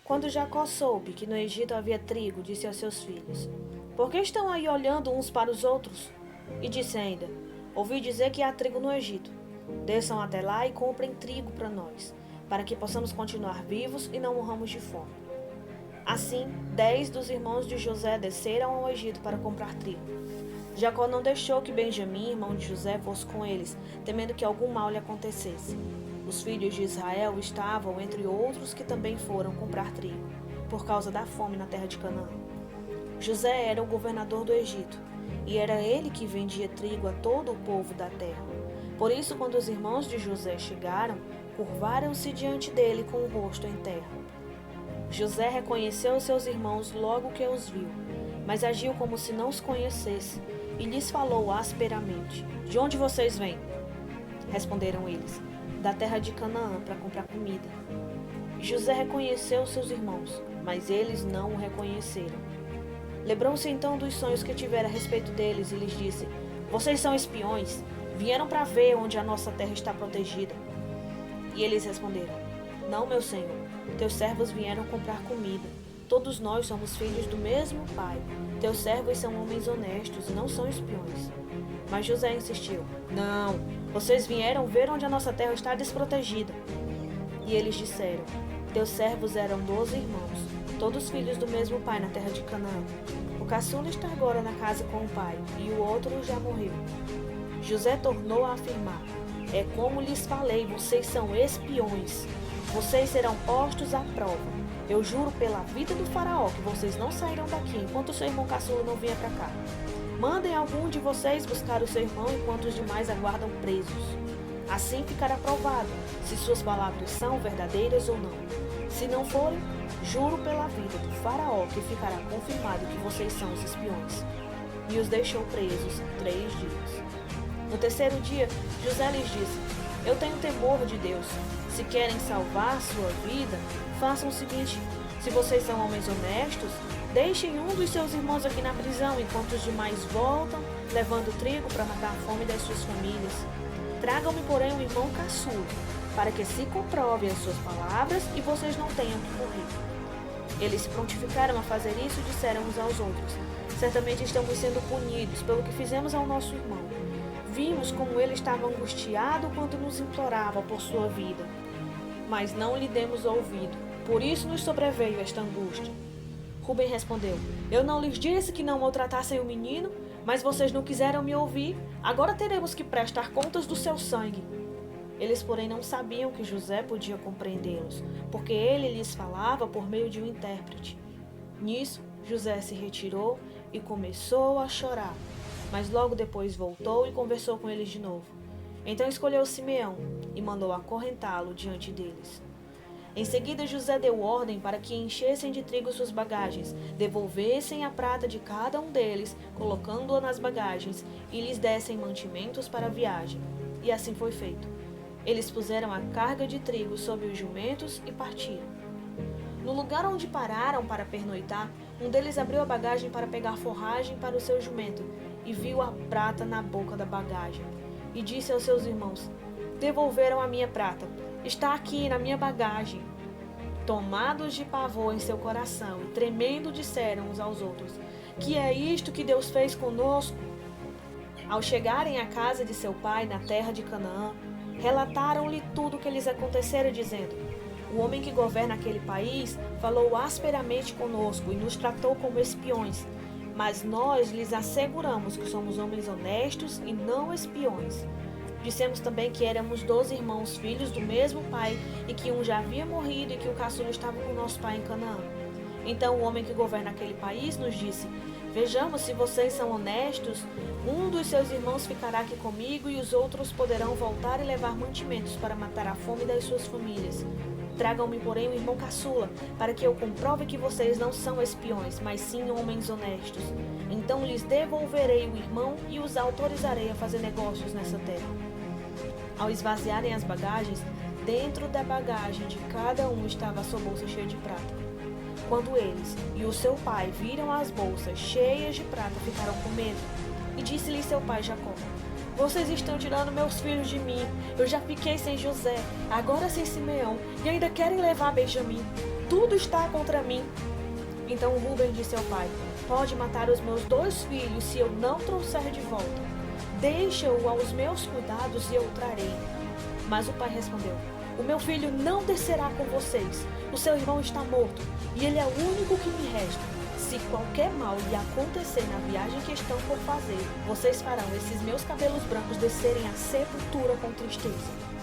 Quando Jacó soube que no Egito havia trigo, disse aos seus filhos: Por que estão aí olhando uns para os outros? E disse ainda: Ouvi dizer que há trigo no Egito. Desçam até lá e comprem trigo para nós, para que possamos continuar vivos e não morramos de fome. Assim, 10 dos irmãos de José desceram ao Egito para comprar trigo. Jacó não deixou que Benjamim, irmão de José, fosse com eles, temendo que algum mal lhe acontecesse. Os filhos de Israel estavam entre outros que também foram comprar trigo, por causa da fome na terra de Canaã. José era o governador do Egito, e era ele que vendia trigo a todo o povo da terra. Por isso, quando os irmãos de José chegaram, curvaram-se diante dele com o rosto em terra. José reconheceu seus irmãos logo que os viu, mas agiu como se não os conhecesse, e lhes falou asperamente: De onde vocês vêm? Responderam eles: Da terra de Canaã, para comprar comida. José reconheceu seus irmãos, mas eles não o reconheceram. Lembrou-se então dos sonhos que tivera a respeito deles e lhes disse: Vocês são espiões, vieram para ver onde a nossa terra está protegida. E eles responderam: Não, meu senhor, teus servos vieram comprar comida. Todos nós somos filhos do mesmo pai. Teus servos são homens honestos e não são espiões. Mas José insistiu: Não, vocês vieram ver onde a nossa terra está desprotegida. E eles disseram: Teus servos eram 12 irmãos, todos filhos do mesmo pai na terra de Canaã. O caçula está agora na casa com o pai, e o outro já morreu. José tornou a afirmar: É como lhes falei, vocês são espiões. Vocês serão postos à prova. Eu juro pela vida do faraó que vocês não sairão daqui enquanto seu irmão caçula não vier para cá. Mandem algum de vocês buscar o seu irmão enquanto os demais aguardam presos. Assim ficará provado se suas palavras são verdadeiras ou não. Se não forem, juro pela vida do faraó que ficará confirmado que vocês são os espiões. E os deixou presos 3 dias. No terceiro dia, José lhes disse: Eu tenho temor de Deus. Se querem salvar sua vida, façam o seguinte: se vocês são homens honestos, deixem um dos seus irmãos aqui na prisão, enquanto os demais voltam, levando trigo para matar a fome das suas famílias. Tragam-me, porém, um irmão caçula, para que se comprovem as suas palavras e vocês não tenham que morrer. Eles se prontificaram a fazer isso e disseram uns aos outros: Certamente estamos sendo punidos pelo que fizemos ao nosso irmão. Vimos como ele estava angustiado quando nos implorava por sua vida. Mas não lhe demos ouvido, por isso nos sobreveio esta angústia. Rubem respondeu: Eu não lhes disse que não maltratassem o menino, mas vocês não quiseram me ouvir. Agora teremos que prestar contas do seu sangue. Eles, porém, não sabiam que José podia compreendê-los, porque ele lhes falava por meio de um intérprete. Nisso, José se retirou e começou a chorar, mas logo depois voltou e conversou com eles de novo. Então escolheu Simeão e mandou acorrentá-lo diante deles. Em seguida, José deu ordem para que enchessem de trigo suas bagagens, devolvessem a prata de cada um deles, colocando-a nas bagagens, e lhes dessem mantimentos para a viagem. E assim foi feito. Eles puseram a carga de trigo sobre os jumentos e partiram. No lugar onde pararam para pernoitar, um deles abriu a bagagem para pegar forragem para o seu jumento, e viu a prata na boca da bagagem. E disse aos seus irmãos: Devolveram a minha prata. Está aqui na minha bagagem. Tomados de pavor em seu coração e tremendo, disseram uns aos outros: Que é isto que Deus fez conosco? Ao chegarem à casa de seu pai na terra de Canaã, relataram-lhe tudo o que lhes acontecera, dizendo: O homem que governa aquele país falou asperamente conosco e nos tratou como espiões. Mas nós lhes asseguramos que somos homens honestos e não espiões. Dissemos também que éramos 12 irmãos, filhos do mesmo pai, e que um já havia morrido e que o caçula estava com nosso pai em Canaã. Então o homem que governa aquele país nos disse: Vejamos se vocês são honestos. Um dos seus irmãos ficará aqui comigo e os outros poderão voltar e levar mantimentos para matar a fome das suas famílias. Tragam-me, porém, o irmão caçula, para que eu comprove que vocês não são espiões, mas sim homens honestos. Então lhes devolverei o irmão e os autorizarei a fazer negócios nessa terra. Ao esvaziarem as bagagens, dentro da bagagem de cada um estava a sua bolsa cheia de prata. Quando eles e o seu pai viram as bolsas cheias de prata, ficaram com medo. E disse-lhe seu pai Jacó: Vocês estão tirando meus filhos de mim. Eu já fiquei sem José, agora sem Simeão, e ainda querem levar Benjamim. tudo está contra mim. Então Rúben disse ao pai: pode matar os meus 2 filhos se eu não trouxer de volta. Deixa-o aos meus cuidados e eu o trarei. Mas o pai respondeu: o meu filho não descerá com vocês. O seu irmão está morto e ele é o único que me resta. Se qualquer mal lhe acontecer na viagem que estão por fazer, vocês farão esses meus cabelos brancos descerem à sepultura com tristeza.